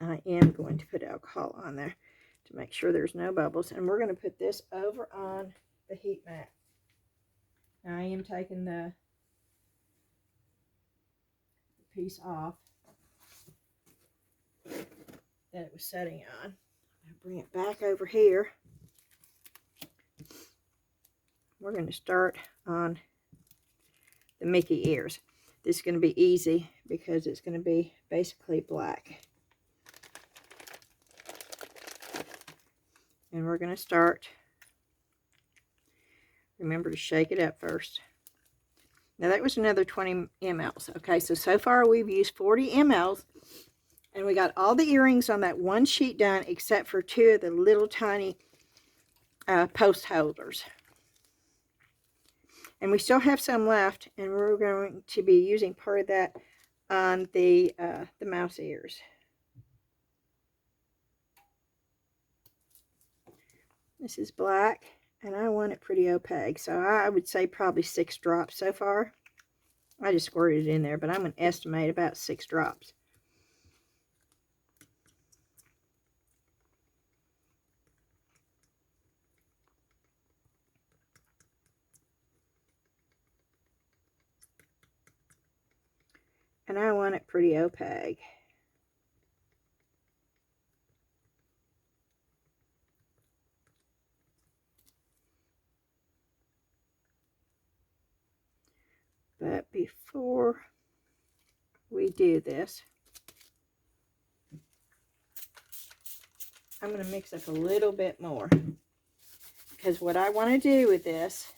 I am going to put alcohol on there to make sure there's no bubbles. And we're going to put this over on the heat mat. Now I am taking the piece off that it was setting on. I'll bring it back over here. We're going to start on the Mickey ears. This is going to be easy because it's going to be basically black. And we're going to start. Remember to shake it up first. Now that was another 20 mLs. Okay, so far we've used 40 mLs. And we got all the earrings on that one sheet done except for 2 of the little tiny post holders. And we still have some left, and we're going to be using part of that on the mouse ears. This is black, and I want it pretty opaque, so I would say probably 6 drops so far. I just squirted it in there, but I'm going to estimate about 6 drops. And I want it pretty opaque. But before we do this, I'm going to mix up a little bit more. Because what I want to do with this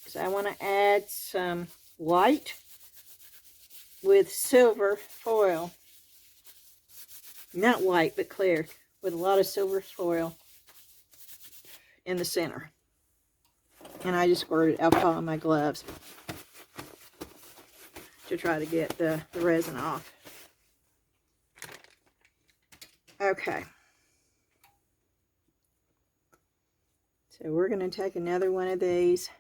is I want to add some white with silver foil. Not white, but clear, with a lot of silver foil in the center. And I just squirted alcohol on my gloves to try to get the resin off. Okay. So we're going to take another one of these.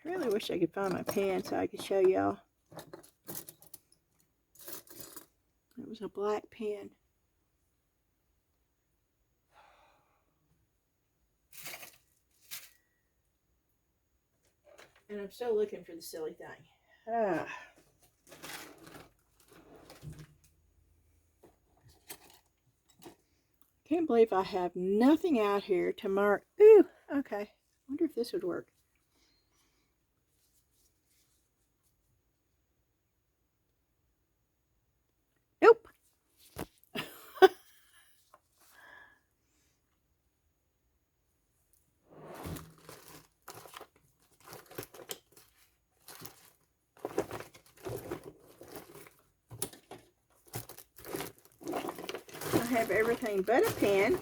I really wish I could find my pen so I could show y'all. It was a black pen. And I'm still looking for the silly thing. Can't believe I have nothing out here to mark. Ooh, okay. Wonder if this would work. Nope. I have everything but a pen.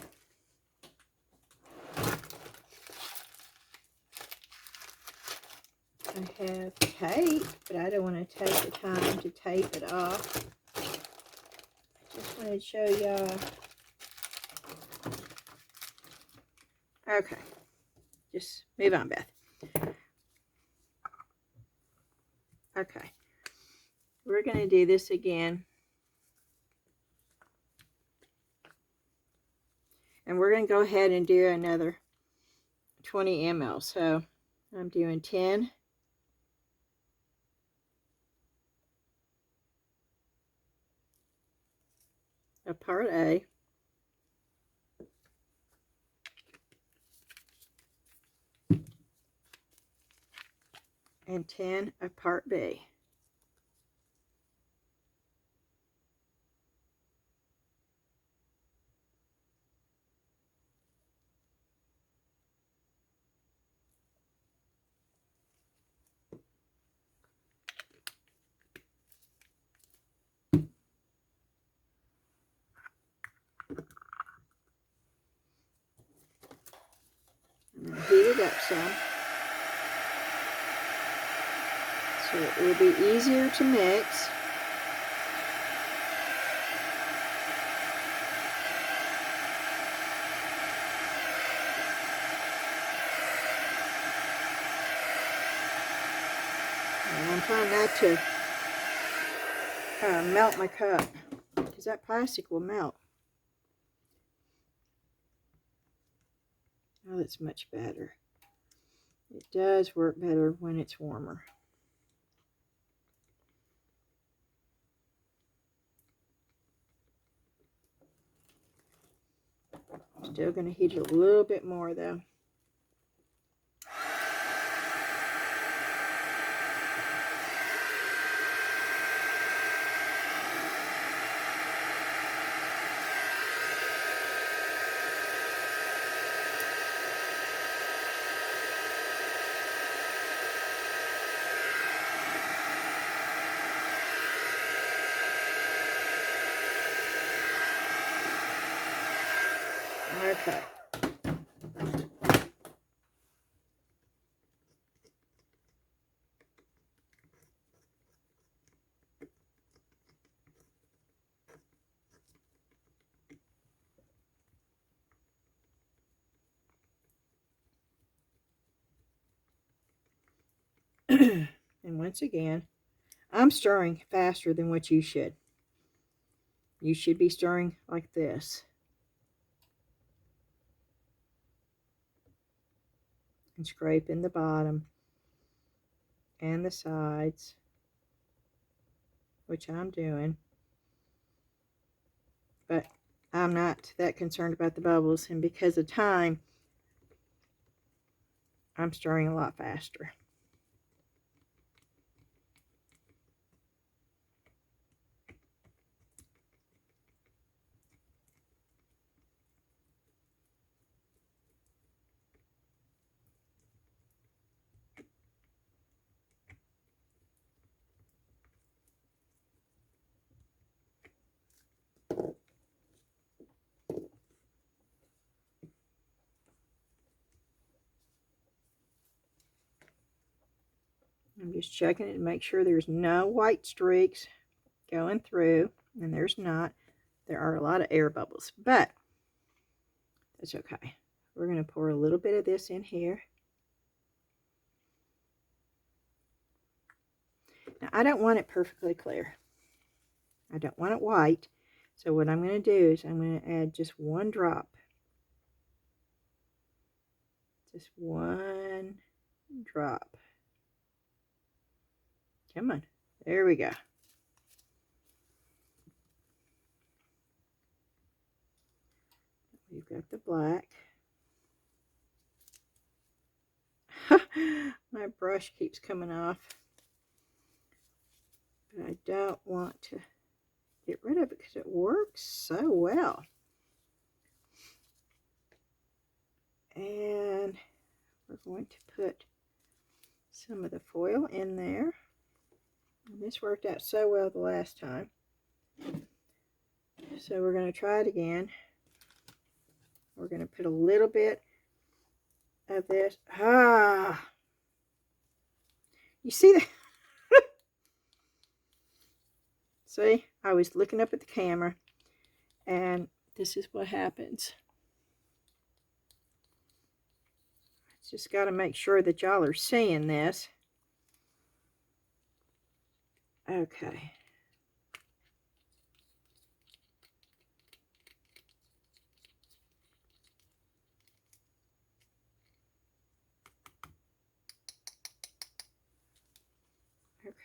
I have tape, but I don't want to take the time to tape it off. I just wanted to show y'all. Okay. Just move on, Beth. Okay. We're going to do this again. And we're going to go ahead and do another 20 ml. So I'm doing 10. Of part A. And 10 of part B. Heat it up some so it will be easier to mix. And I'm trying not to melt my cup because because that plastic will melt. Oh, that's much better. It does work better when it's warmer. Still going to heat it a little bit more though. Okay. And once again, I'm stirring faster than what you should. You should be stirring like this. And scraping the bottom and the sides, which I'm doing. But I'm not that concerned about the bubbles, and because of time, I'm stirring a lot faster. I'm just checking it to make sure there's no white streaks going through, and there's not. There are a lot of air bubbles, but that's okay. We're going to pour a little bit of this in here. Now, I don't want it perfectly clear. I don't want it white. So what I'm going to do is I'm going to add just one drop. Just one drop. Come on. There we go. We've got the black. My brush keeps coming off. But I don't want to get rid of it because it works so well. And we're going to put some of the foil in there. And this worked out so well the last time. So we're going to try it again. We're going to put a little bit of this. You see that? See, I was looking up at the camera, and this is what happens. Just got to make sure that y'all are seeing this. Okay.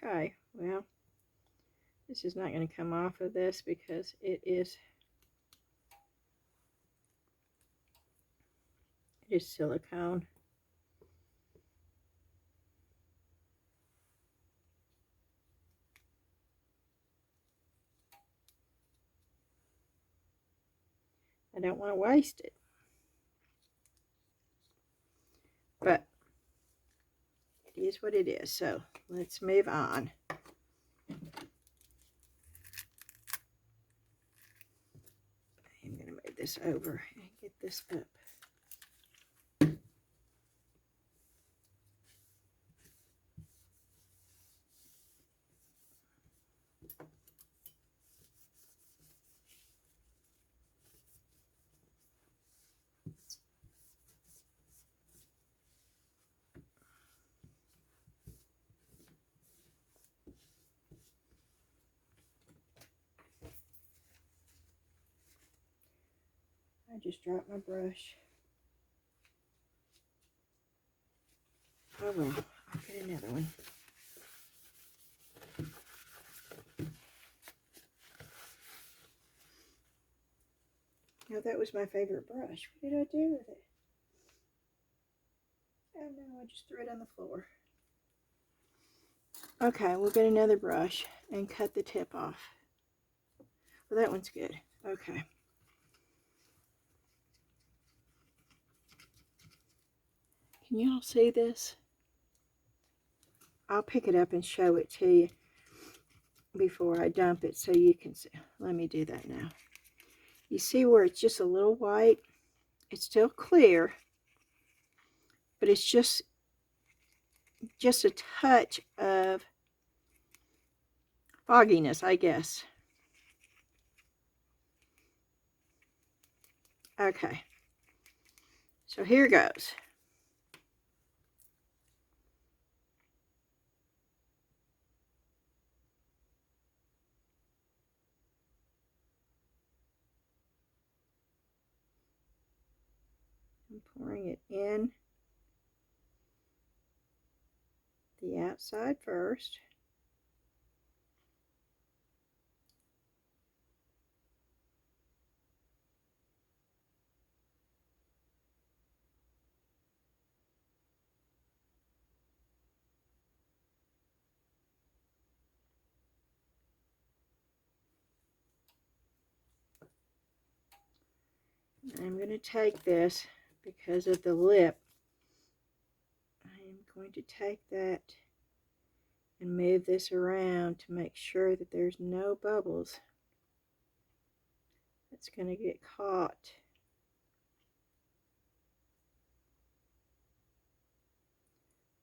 Okay, well, this is not going to come off of this because it is silicone. I don't want to waste it. But it is what it is. So let's move on. I'm going to move this over and get this up. just dropped my brush. Oh well, I'll get another one. No, that was my favorite brush. What did I do with it? Oh no, I just threw it on the floor. Okay, we'll get another brush and cut the tip off. Well, that one's good. Okay. Can y'all see this? I'll pick it up and show it to you before I dump it so you can see. Let me do that now. You see where it's just a little white? It's still clear, but it's just a touch of fogginess, I guess. Okay, so here goes. I'm pouring it in the outside first. I'm going to take this because of the lip. I am going to take that and move this around to make sure that there's no bubbles that's going to get caught.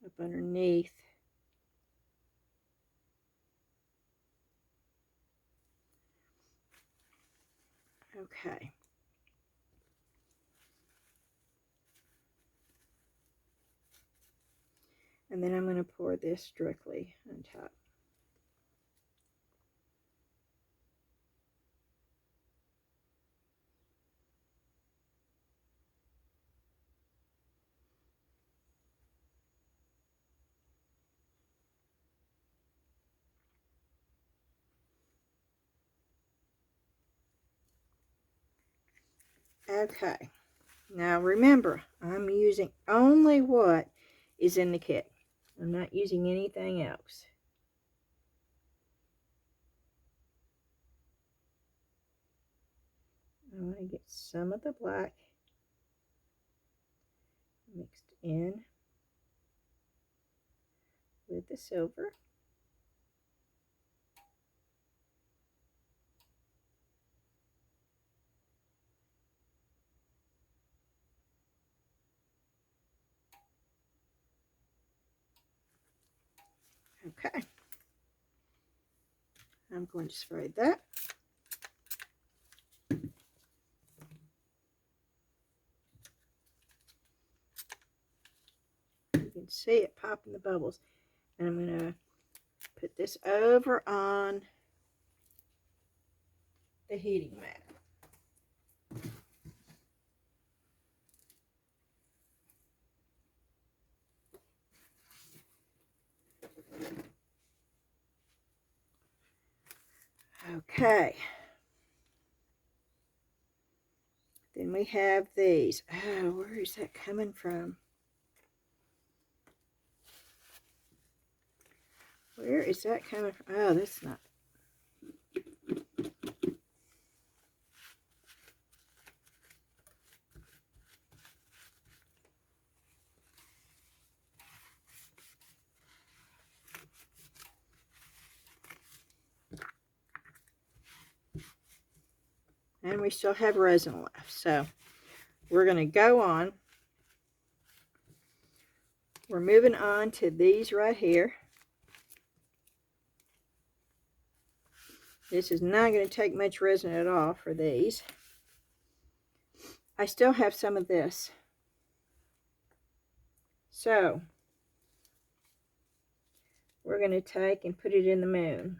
Up underneath. Okay. And then I'm going to pour this directly on top. Okay. Now remember, I'm using only what is in the kit. I'm not using anything else. I want to get some of the black mixed in with the silver. Okay. I'm going to spray that. You can see it popping the bubbles. And I'm going to put this over on the heating mat. Okay. Then we have these. Oh, where is that coming from? Where is that coming from? Oh, that's not. And we still have resin left. So we're going to go on. We're moving on to these right here. This is not going to take much resin at all for these. I still have some of this. So we're going to take and put it in the moon.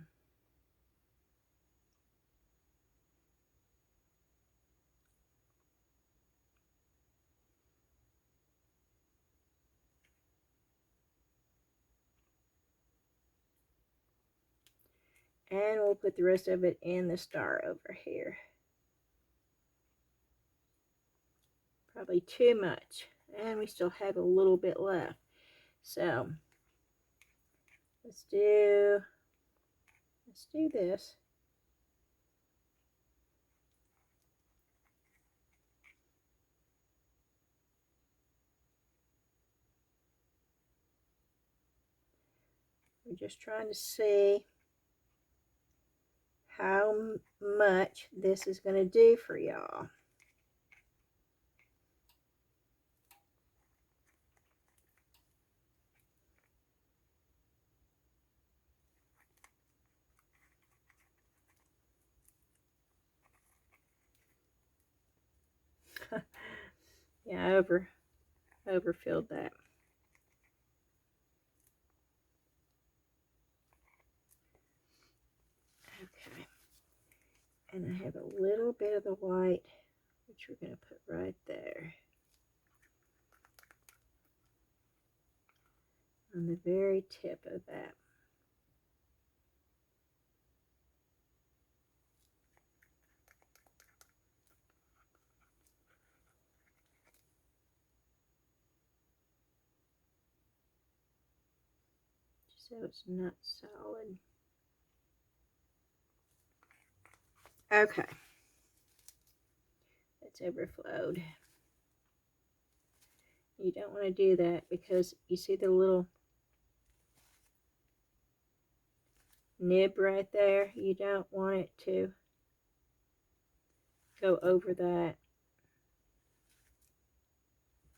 And we'll put the rest of it in the star over here. Probably too much. And we still have a little bit left. So let's do this. We're just trying to see how much this is going to do for y'all. Yeah, overfilled that. Okay. And I have a little bit of the white, which we're going to put right there. On the very tip of that. So it's not solid. Okay. It's overflowed. You don't want to do that because you see the little nib right there? You don't want it to go over that.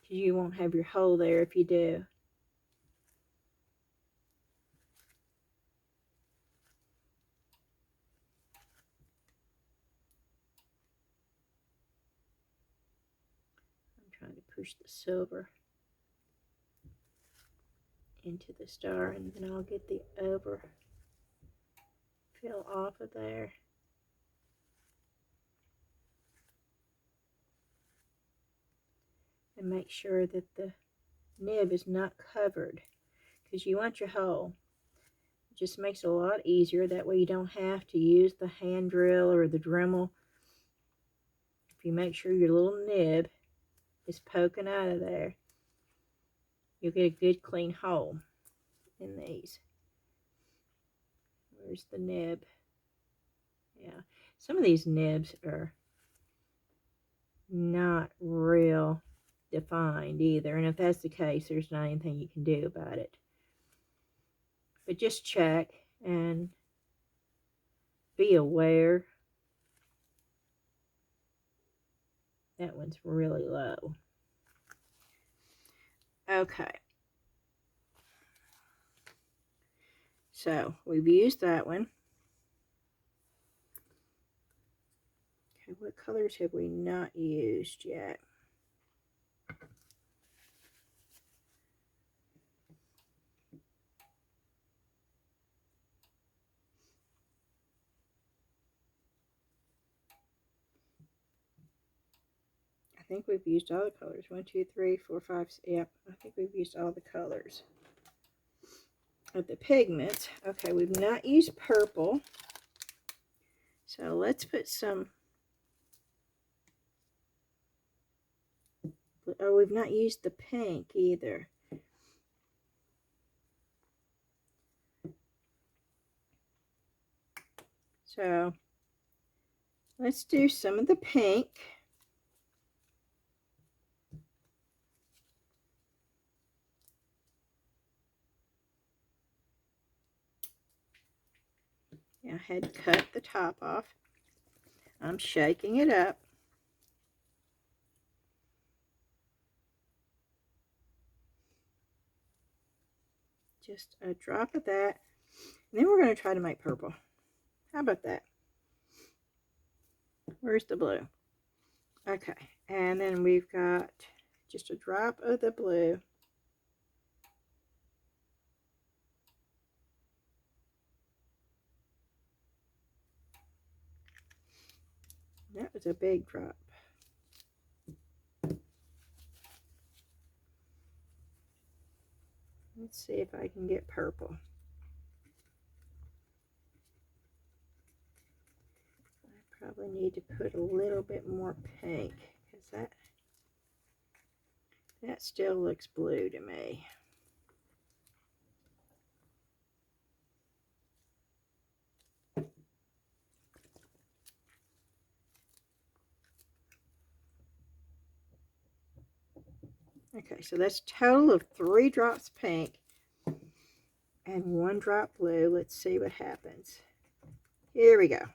You won't have your hole there if you do. I'm trying to push the silver into the star, and then I'll get the overfill off of there. And make sure that the nib is not covered, because you want your hole. It just makes it a lot easier. That way you don't have to use the hand drill or the Dremel. If you make sure your little nib is poking out of there, you'll get a good clean hole in these. Where's the nib? Yeah, some of these nibs are not real defined either, and if that's the case, there's not anything you can do about it. But just check and be aware. That one's really low. Okay. So we've used that one. Okay, what colors have we not used yet? I think we've used all the colors. 1, 2, 3, 4, 5. Yep, I think we've used all the colors of the pigments. Okay, we've not used purple. So let's put some. Oh, we've not used the pink either. So let's do some of the pink. I had cut the top off. I'm shaking it up. Just a drop of that. And then we're going to try to make purple. How about that? Where's the blue? Okay, and then we've got just a drop of the blue. That was a big drop. Let's see if I can get purple. Probably need to put a little bit more pink because that still looks blue to me. Okay, so that's a total of 3 drops pink and 1 drop blue. Let's see what happens. Here we go.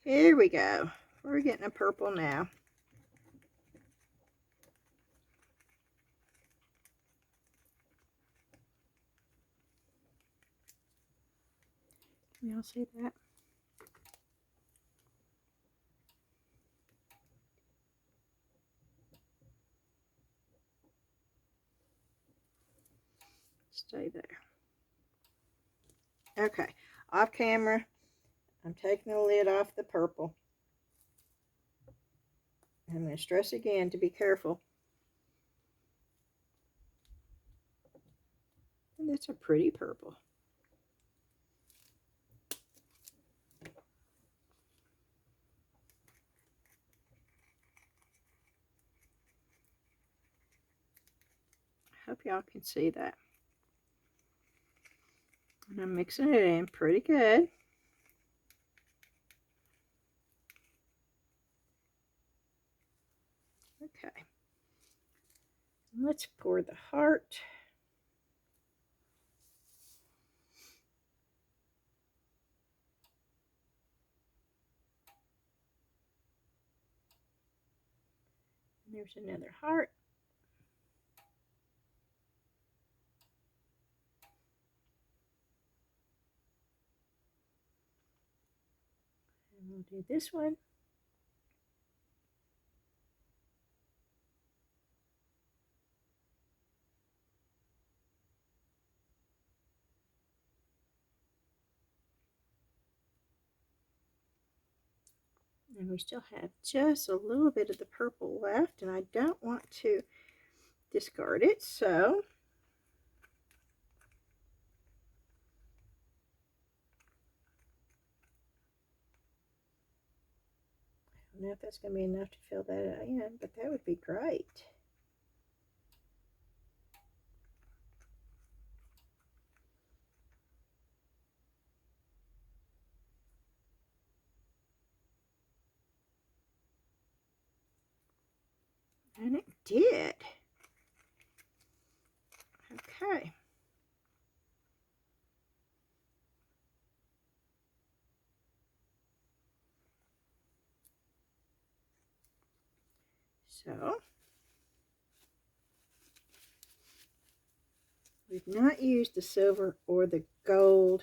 Here we go. We're getting a purple now. Can y'all see that? Stay there. Okay, off camera, I'm taking the lid off the purple. I'm going to stress again to be careful. And it's a pretty purple. I hope y'all can see that. And I'm mixing it in pretty good. Okay. Let's pour the heart. There's another heart. And we'll do this one. And we still have just a little bit of the purple left, and I don't want to discard it, so I don't know if that's going to be enough to fill that in, but that would be great. And it did. Okay. So, we've not used the silver or the gold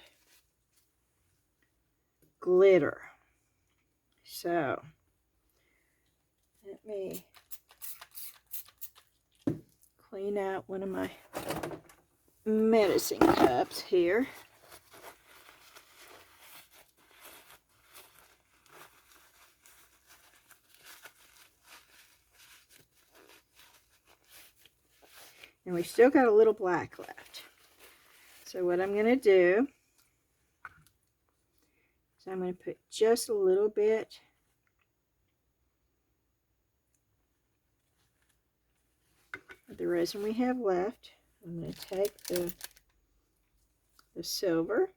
glitter. So, let me clean out one of my medicine cups here. And we still got a little black left. So what I'm going to do is I'm going to put just a little bit of the resin we have left. I'm going to take the silver.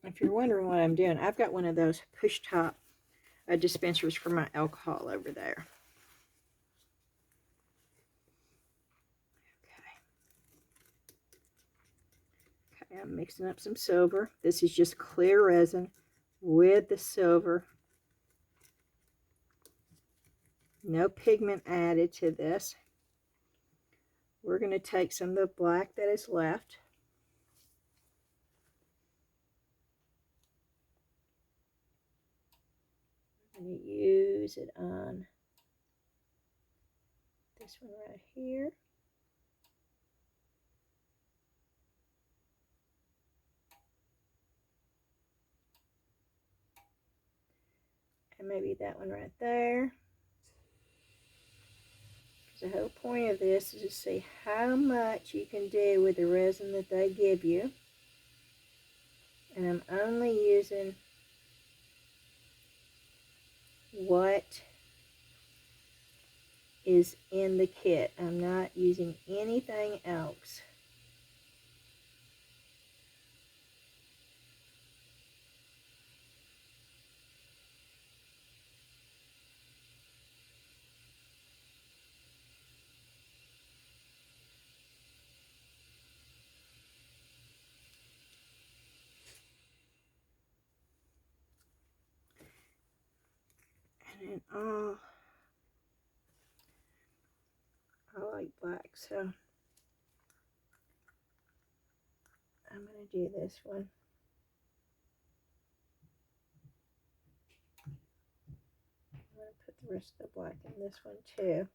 If you're wondering what I'm doing, I've got one of those push top dispensers for my alcohol over there. Okay, I'm mixing up some silver. This is just clear resin with the silver. No pigment added to this. We're going to take some of the black that is left. I'm going to use it on this one right here. and maybe that one right there. The whole point of this is to see how much you can do with the resin that they give you. And I'm only using what is in the kit. I'm not using anything else. And then I like black, so I'm going to do this one. I'm going to put the rest of the black in this one too.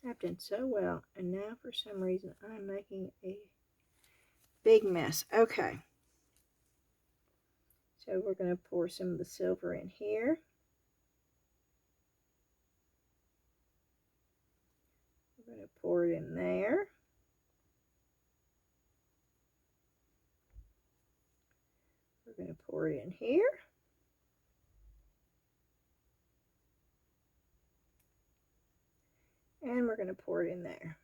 I've done so well, and now for some reason I'm making a big mess. Okay, so we're going to pour some of the silver in here. We're going to pour it in there. We're going to pour it in here. And we're going to pour it in there.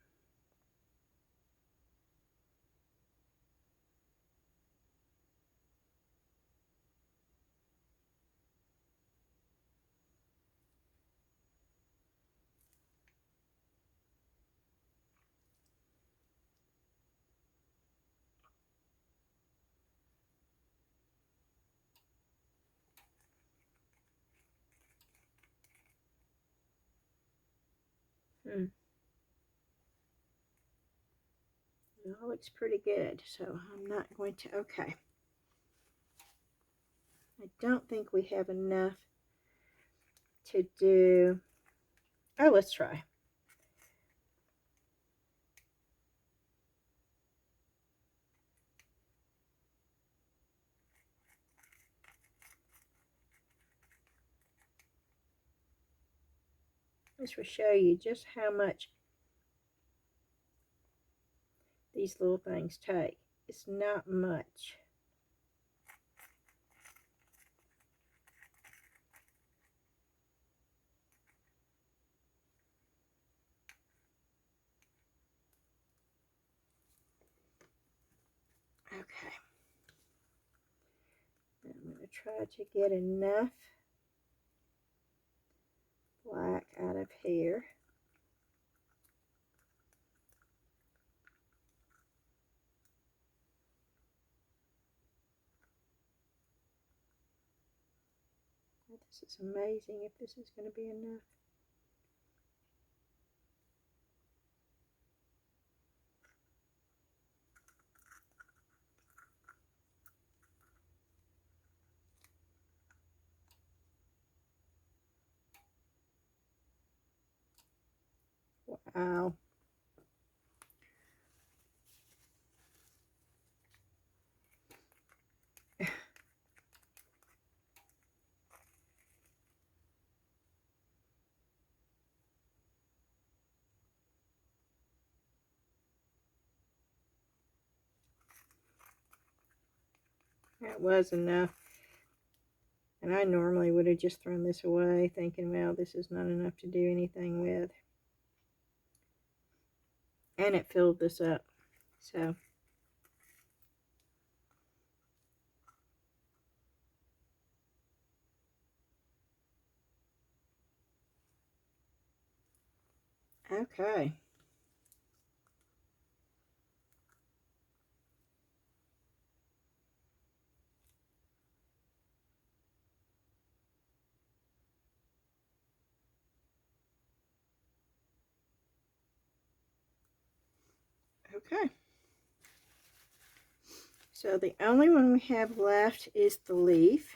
It all looks pretty good, so I'm not going to, okay. I don't think we have enough to do, oh, let's try. This will show you just how much these little things take. It's not much. Okay. Now I'm going to try to get enough black out of here. This is amazing if this is going to be enough. Wow. That was enough. And I normally would have just thrown this away thinking, well, this is not enough to do anything with. And it filled this up. So okay. Okay. So the only one we have left is the leaf.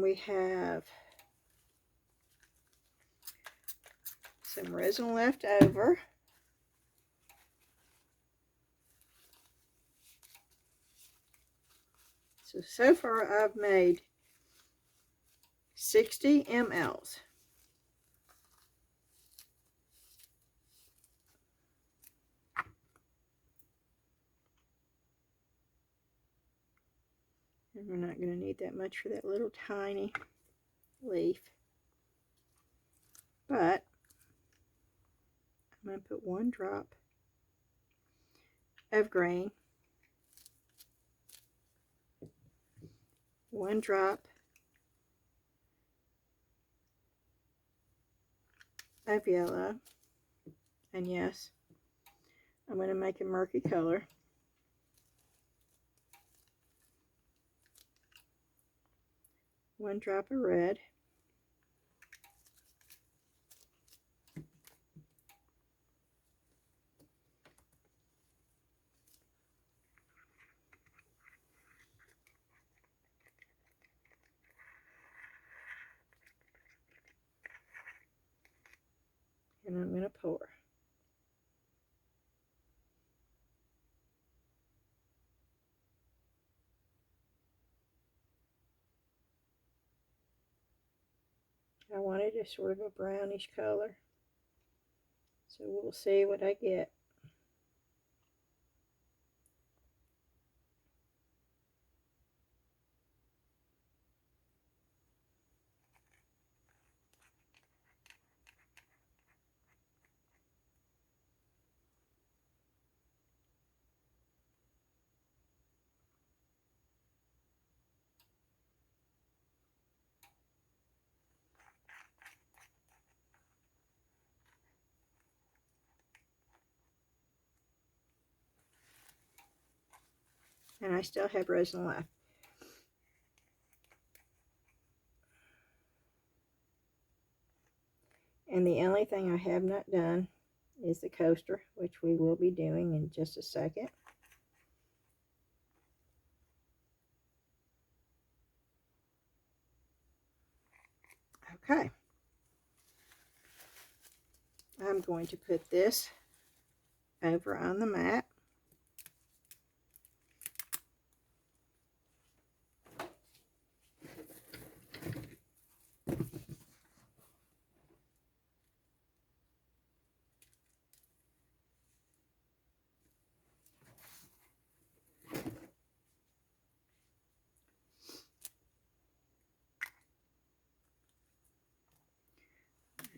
we have some resin left over. So far I've made 60 mLs. And we're not going to need that much for that little tiny leaf. But I'm going to put 1 drop of green, 1 drop of yellow, and yes, I'm going to make a murky color. One drop of red, and I'm going to pour. I wanted a sort of a brownish color, so we'll see what I get. And I still have resin left. And the only thing I have not done is the coaster, which we will be doing in just a second. Okay. I'm going to put this over on the mat.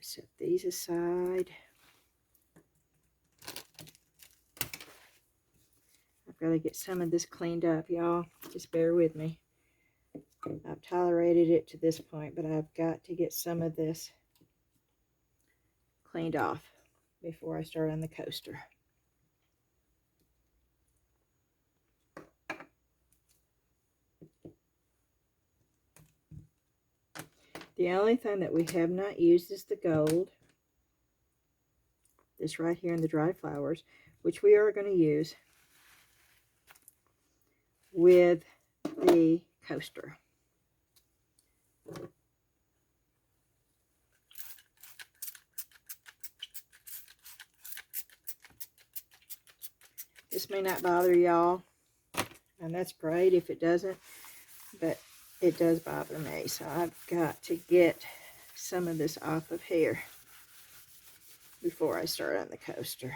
Set these aside. I've got to get some of this cleaned up, y'all. Just bear with me. I've tolerated it to this point, but I've got to get some of this cleaned off before I start on the coaster. The only thing that we have not used is the gold. This right here in the dried flowers, which we are going to use with the coaster. This may not bother y'all, and that's great if it doesn't, but it does bother me, so I've got to get some of this off of here before I start on the coaster.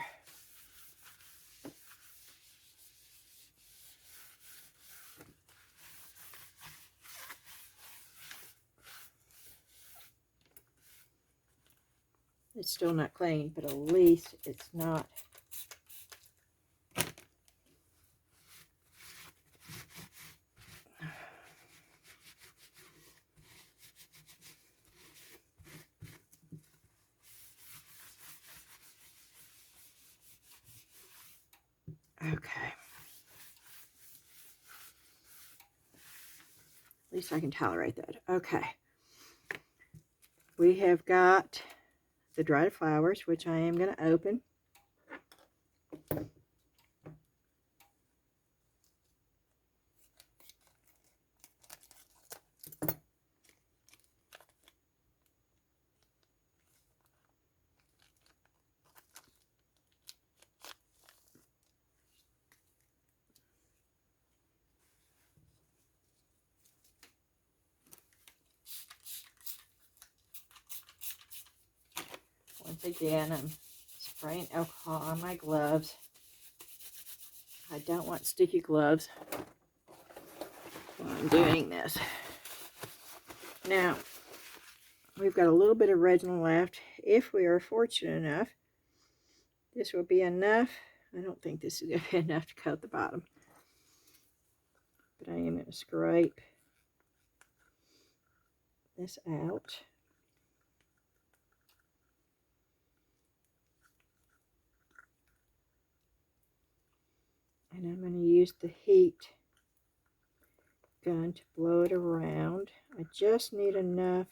It's still not clean, but at least it's not okay. At least I can tolerate that. Okay. We have got the dried flowers, which I am going to open. Again, I'm spraying alcohol on my gloves. I don't want sticky gloves while I'm doing this. Now, we've got a little bit of resin left. If we are fortunate enough, this will be enough. I don't think this is going to be enough to coat the bottom. But I am going to scrape this out. And I'm going to use the heat gun to blow it around. I just need enough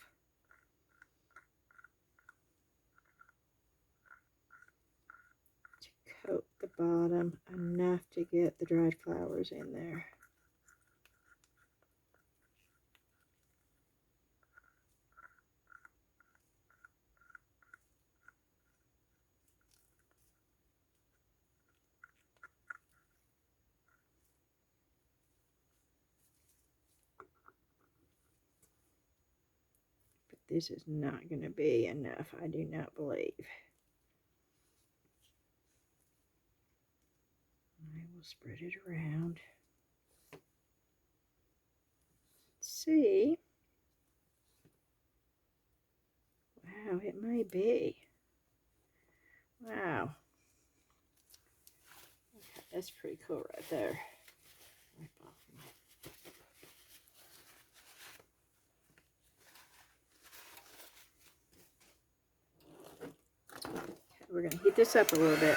to coat the bottom, enough to get the dried flowers in there. This is not going to be enough, I do not believe. I will spread it around. Let's see. Wow, it may be. Wow. Okay, that's pretty cool right there. Wipe off my... Okay, we're going to heat this up a little bit.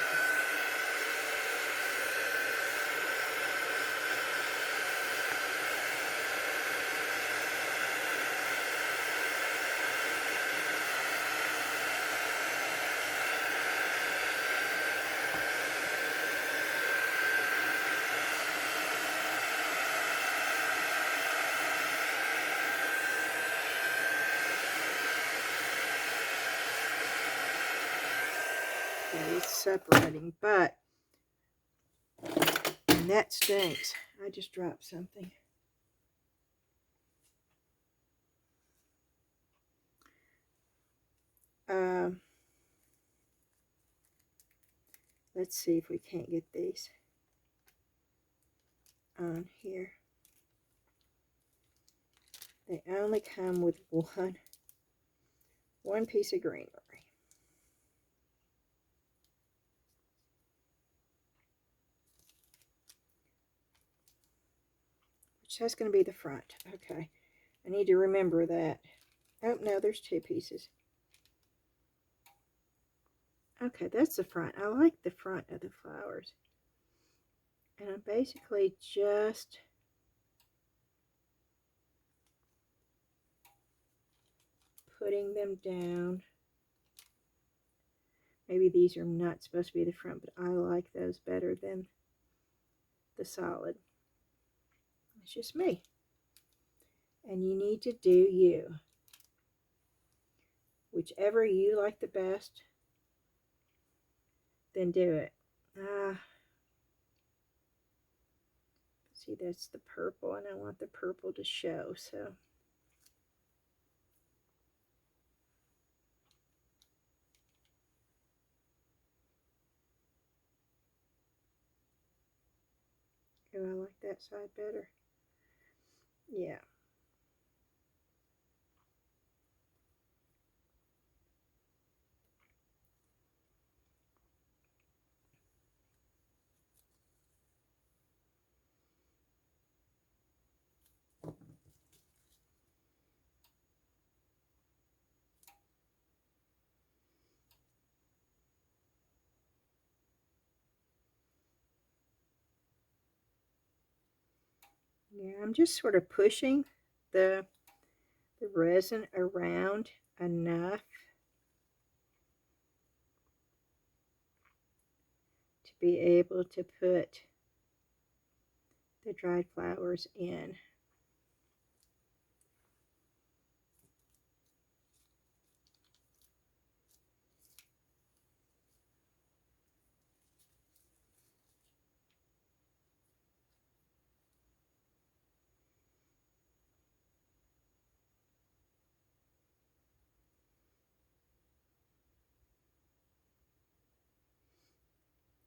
It's separating, but and that stinks. I just dropped something. Let's see if we can't get these on here. They only come with one piece of greenery. Which that's going to be the front. Okay. I need to remember that. Oh, no, there's two pieces. Okay, that's the front. I like the front of the flowers. And I'm basically just putting them down. Maybe these are not supposed to be the front, but I like those better than the solid. It's just me. And you need to do you. Whichever you like the best, then do it. See, that's the purple, and I want the purple to show, so. Oh, I like that side better. Yeah. Yeah, I'm just sort of pushing the resin around enough to be able to put the dried flowers in.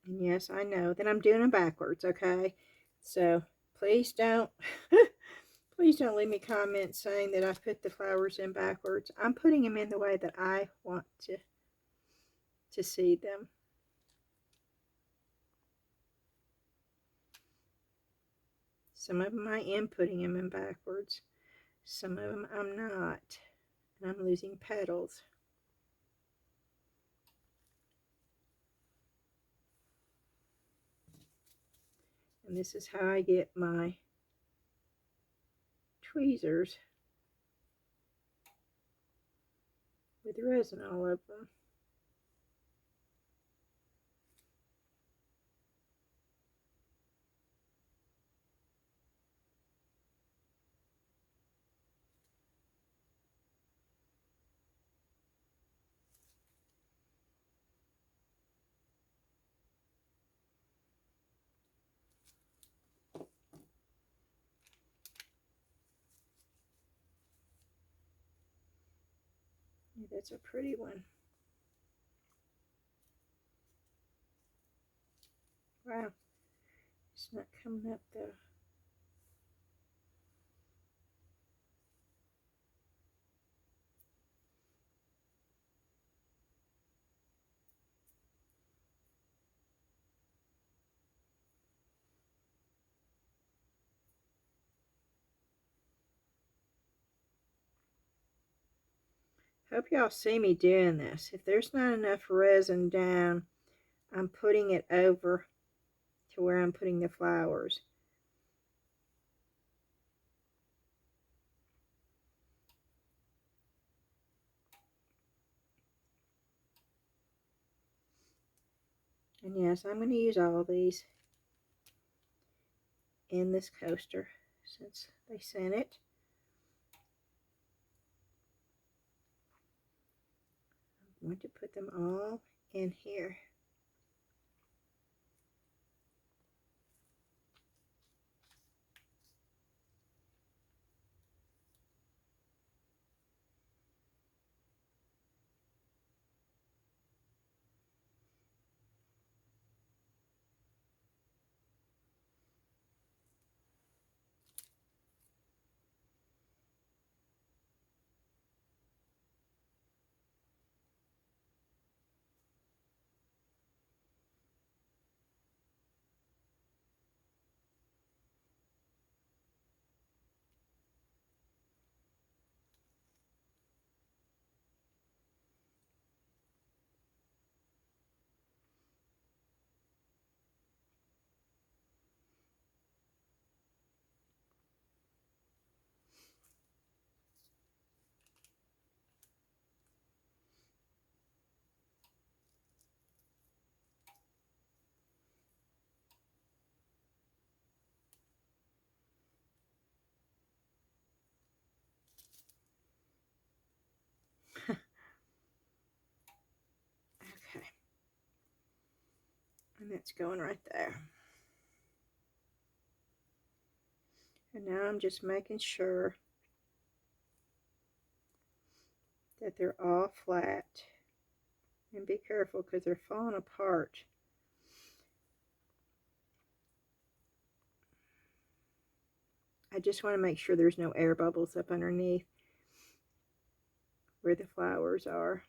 And yes, I know that I'm doing them backwards, okay? So please don't, please don't leave me comments saying that I put the flowers in backwards. I'm putting them in the way that I want to see them. Some of them I am putting them in backwards. Some of them I'm not. And I'm losing petals. And this is how I get my tweezers with resin all over them. Yeah, that's a pretty one. Wow, it's not coming up though. Hope y'all see me doing this. If there's not enough resin down, I'm putting it over to where I'm putting the flowers. And yes, I'm going to use all of these in this coaster since they sent it. I'm going to put them all in here. Okay. And that's going right there. And now I'm just making sure that they're all flat. And be careful because they're falling apart. I just want to make sure there's no air bubbles up underneath where the flowers are.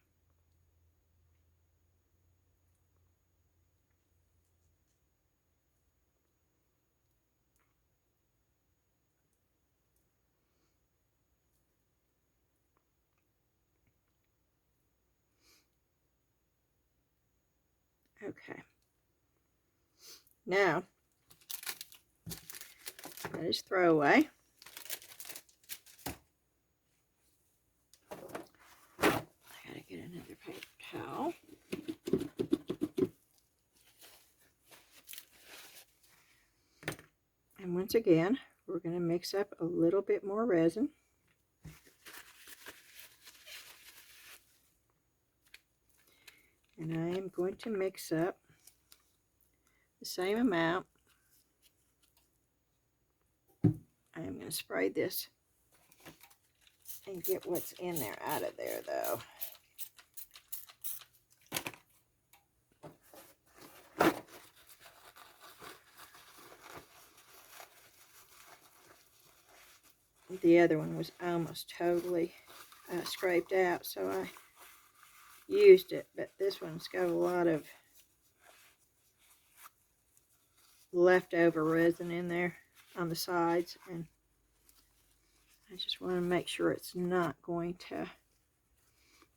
Okay. Now, that is throwaway. I gotta get another paper towel. And once again, we're going to mix up a little bit more resin. And I am going to mix up the same amount. I am going to spray this and get what's in there out of there though. the other one was almost totally scraped out, so I used it. But this one's got a lot of leftover resin in there on the sides, and I just want to make sure it's not going to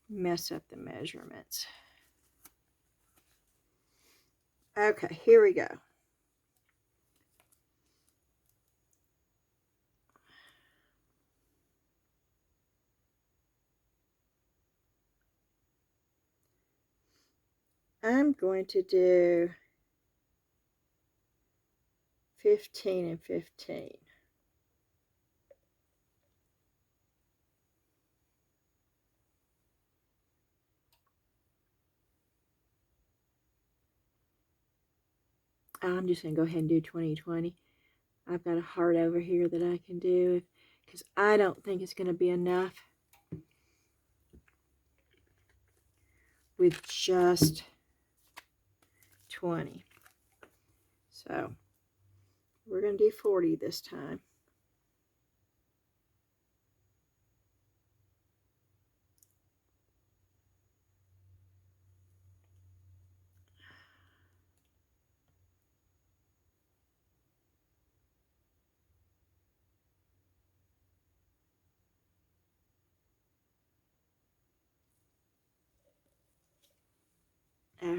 mess up the measurements. Okay, here we go. I'm going to do 15 and 15. I'm just going to go ahead and do 20/20. I've got a heart over here that I can do because I don't think it's going to be enough with just 20. So we're going to do 40 this time. Okay,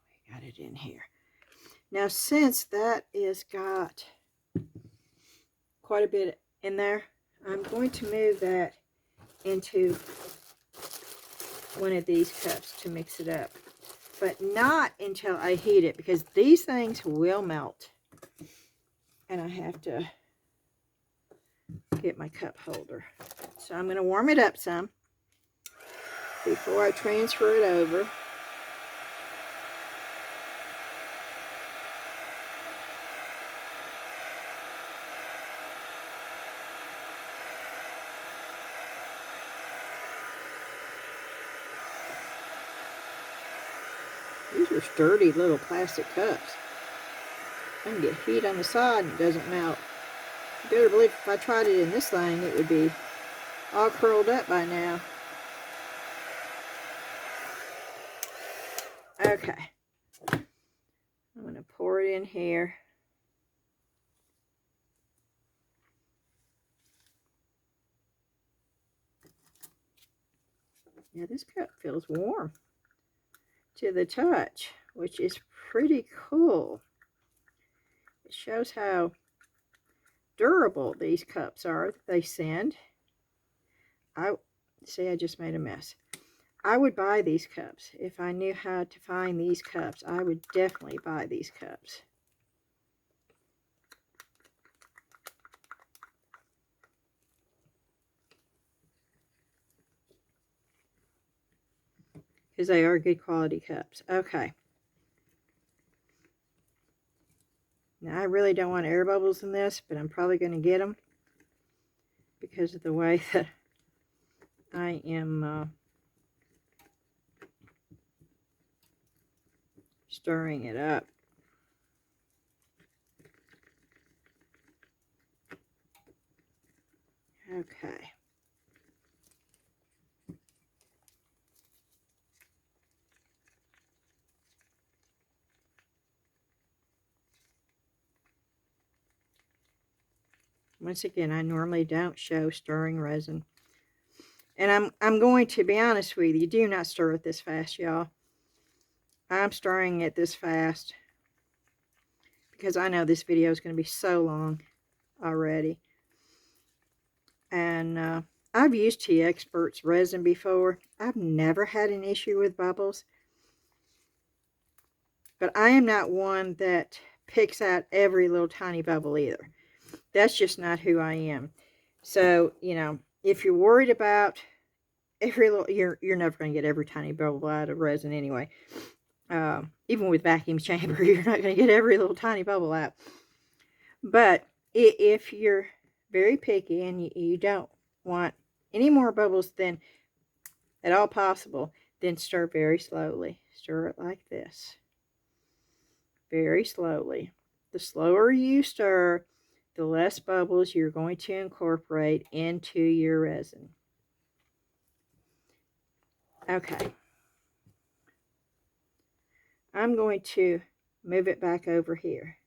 we got it in here. Now, since that is got quite a bit in there, I'm going to move that into one of these cups to mix it up. But not until I heat it, because these things will melt. And I have to get my cup holder. So I'm going to warm it up some before I transfer it over. These are sturdy little plastic cups. I can get heat on the side and it doesn't melt. You better believe if I tried it in this thing, it would be all curled up by now. Okay. I'm going to pour it in here. Now this cup feels warm to the touch, which is pretty cool. It shows how durable these cups are that they send. I just made a mess. I would buy these cups. If I knew how to find these cups, I would definitely buy these cups. Because they are good quality cups. Okay. Now I really don't want air bubbles in this, but I'm probably going to get them because of the way that I am stirring it up. Okay. Once again, I normally don't show stirring resin. And I'm going to be honest with you, do not stir it this fast, y'all. I'm stirring it this fast because I know this video is going to be so long already. And I've used TEEXPERT's resin before. I've never had an issue with bubbles. But I am not one that picks out every little tiny bubble either. That's just not who I am. So, you know, if you're worried about every little, you're never going to get every tiny bubble out of resin anyway. Even with vacuum chamber, you're not going to get every little tiny bubble out. But if you're very picky and you don't want any more bubbles than at all possible, then stir very slowly. Stir it like this. Very slowly. The slower you stir, the less bubbles you're going to incorporate into your resin. Okay. I'm going to move it back over here.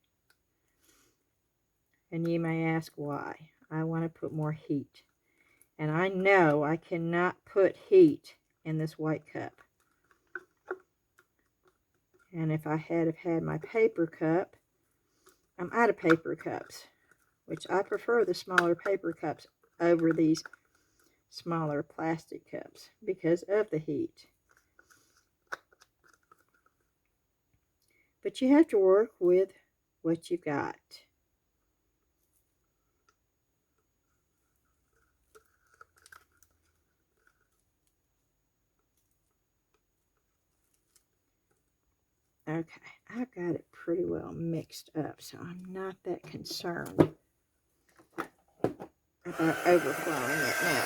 And you may ask why. I want to put more heat. And I know I cannot put heat in this white cup. And if I had had my paper cup, I'm out of paper cups, which I prefer the smaller paper cups over these smaller plastic cups because of the heat. But you have to work with what you've got. Okay, I've got it pretty well mixed up, so I'm not that concerned about overflowing it now.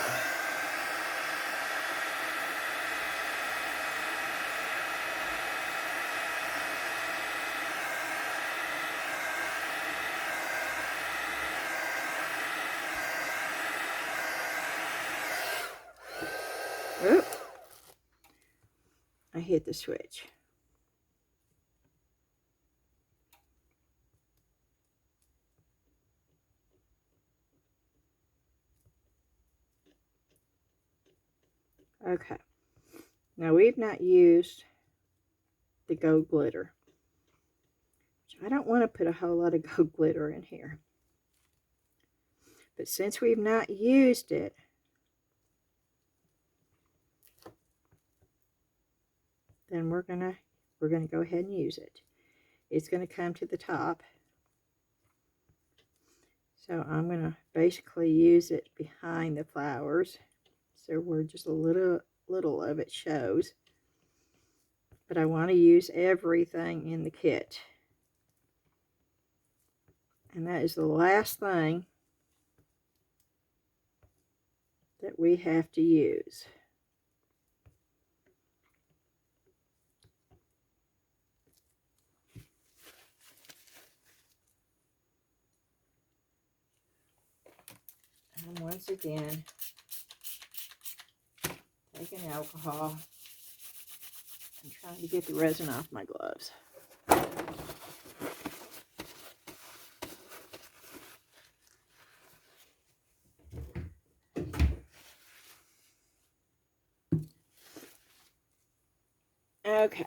Oop. I hit the switch. Okay, now we've not used the gold glitter. I don't want to put a whole lot of gold glitter in here. But since we've not used it, then we're gonna go ahead and use it. It's gonna come to the top. So I'm gonna basically use it behind the flowers. So where just a little of it shows. But I want to use everything in the kit. And that is the last thing that we have to use. And once again, taking alcohol and trying to get the resin off my gloves. Okay.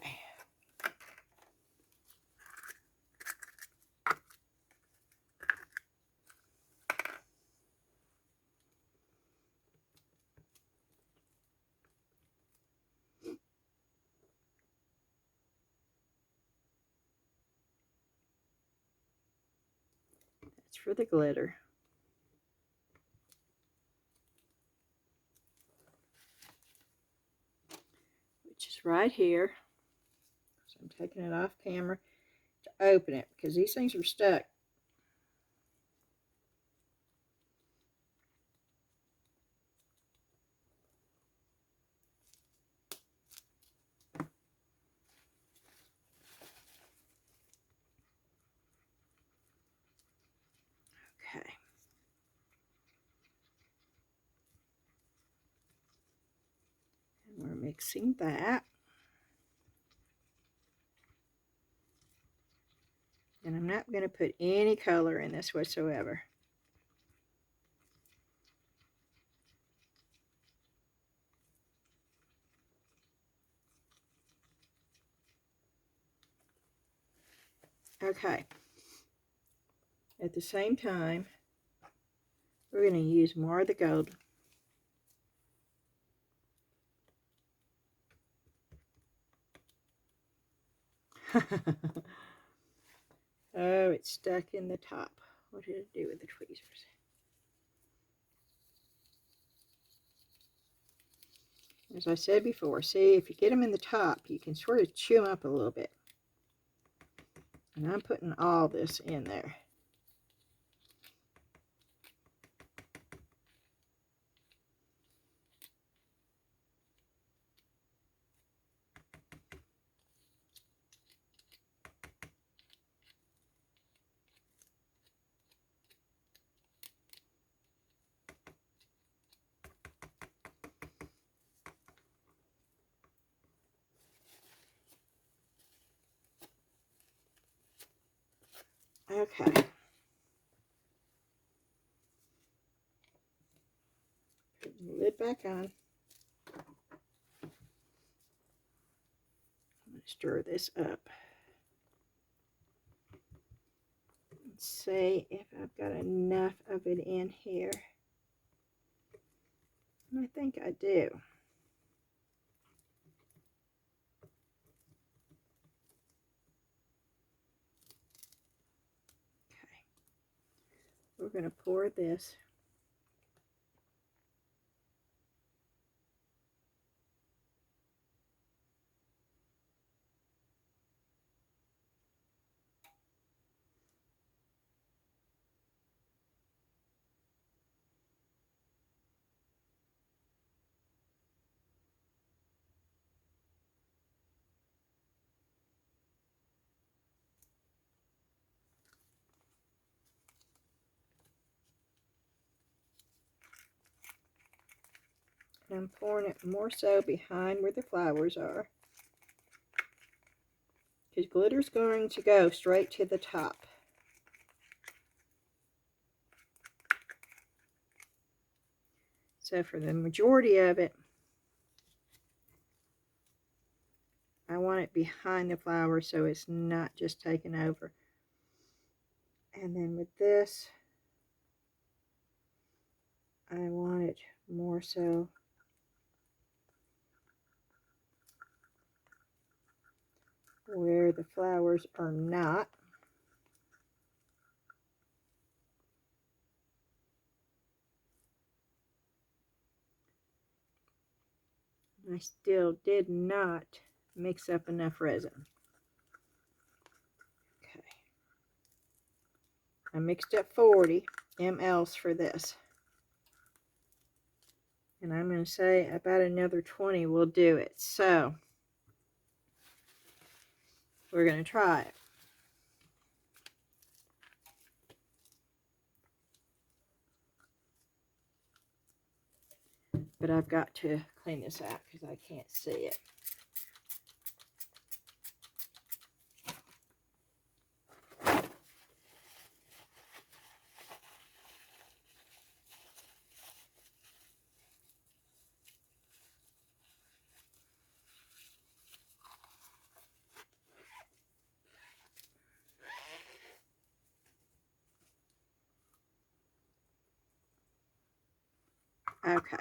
That's for the glitter. Which is right here. So I'm taking it off camera to open it because these things are stuck. Okay. And we're mixing that. And I'm not going to put any color in this whatsoever. Okay. At the same time, we're going to use more of the gold. Oh, it's stuck in the top. What did it do with the tweezers? As I said before, see, if you get them in the top, you can sort of chew them up a little bit. And I'm putting all this in there. Okay. Put the lid back on. I'm going to stir this up. Let's see if I've got enough of it in here. I think I do. Okay. We're going to pour this. And I'm pouring it more so behind where the flowers are, because glitter's going to go straight to the top. So for the majority of it, I want it behind the flower so it's not just taking over. And then with this, I want it more so where the flowers are not. I still did not mix up enough resin. Okay. I mixed up 40 mLs for this. And I'm going to say about another 20 will do it. So, we're going to try it. But I've got to clean this out because I can't see it. Okay.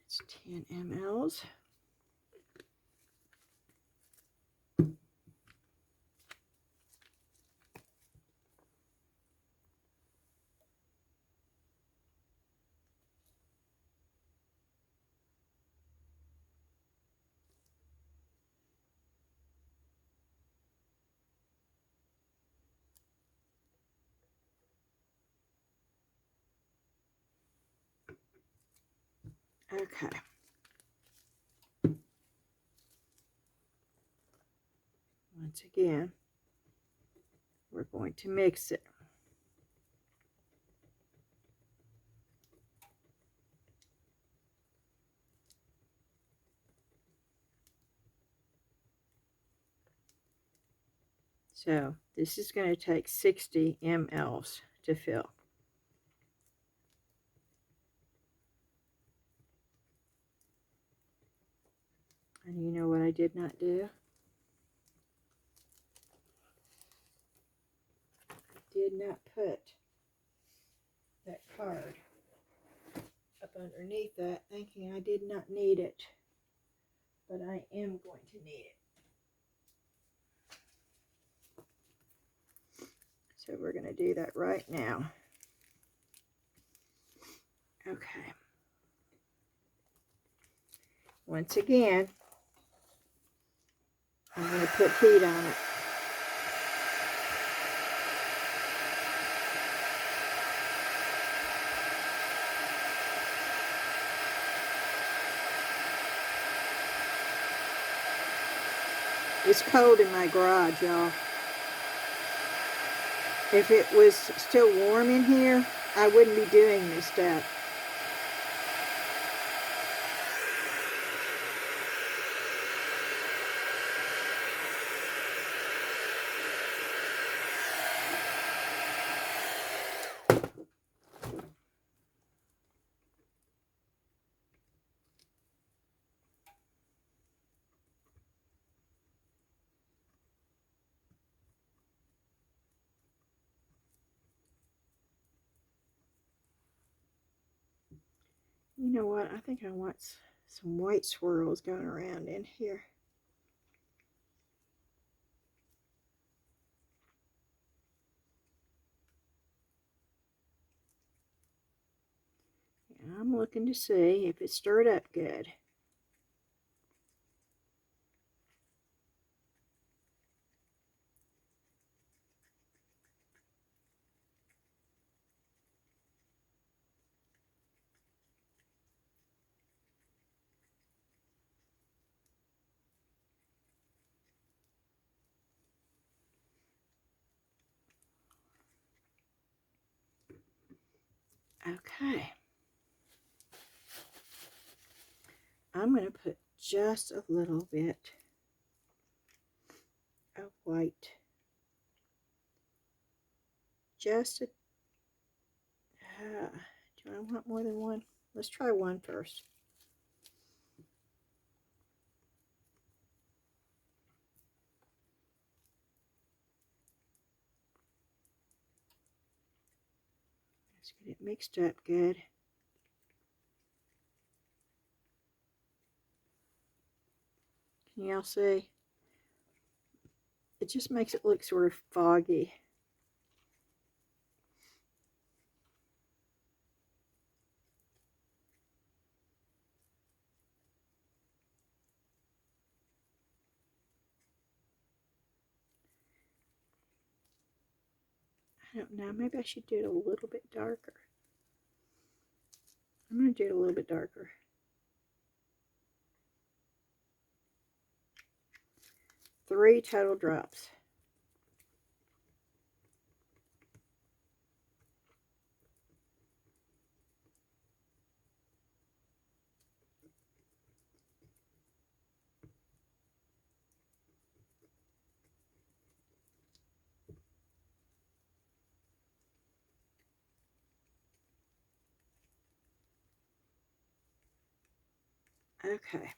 It's 10 mLs. Okay. Once again, we're going to mix it. So this is going to take 60 mLs to fill. And you know what I did not do? I did not put that card up underneath that, thinking I did not need it. But I am going to need it. So we're going to do that right now. Okay. Once again, I'm going to put heat on it. It's cold in my garage, y'all. If it was still warm in here, I wouldn't be doing this step. You know what? I think I want some white swirls going around in here. And I'm looking to see if it's stirred up good. Okay. I'm going to put just a little bit of white. Just a... do I want more than one? Let's try one first. Let's get it mixed up good. Can y'all see? It just makes it look sort of foggy. I don't know, maybe I should do it a little bit darker. I'm going to do it a little bit darker. 3 total drops. Okay.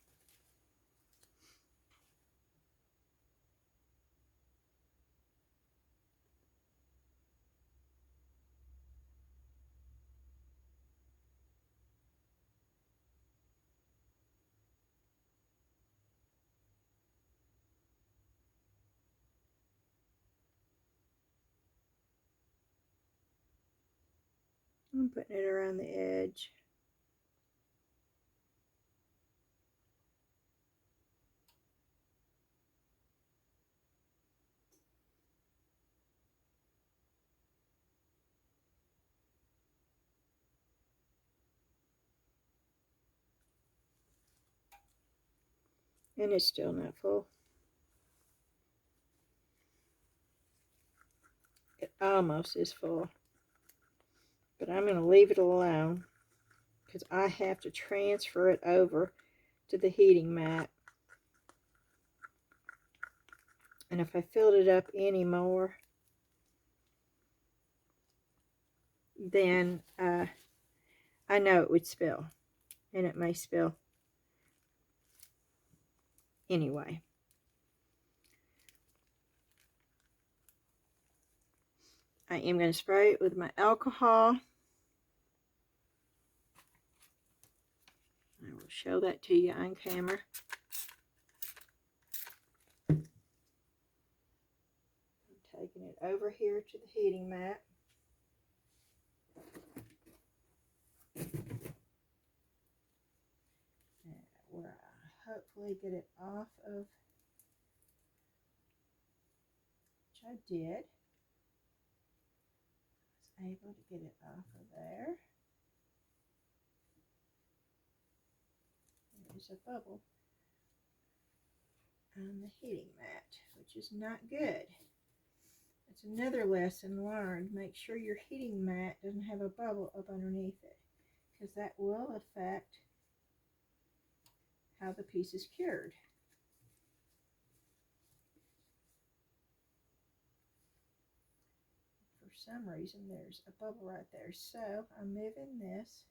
I'm putting it around the edge. And it's still not full. It almost is full. But I'm going to leave it alone because I have to transfer it over to the heating mat. And if I filled it up anymore, then I know it would spill. And it may spill anyway. I am going to spray it with my alcohol. I will show that to you on camera. I'm taking it over here to the heating mat. Where I hopefully get it off of, which I did. I was able to get it off of there. There's a bubble on the heating mat, which is not good. It's another lesson learned. Make sure your heating mat doesn't have a bubble up underneath it, because that will affect how the piece is cured. For some reason, there's a bubble right there. So I'm moving this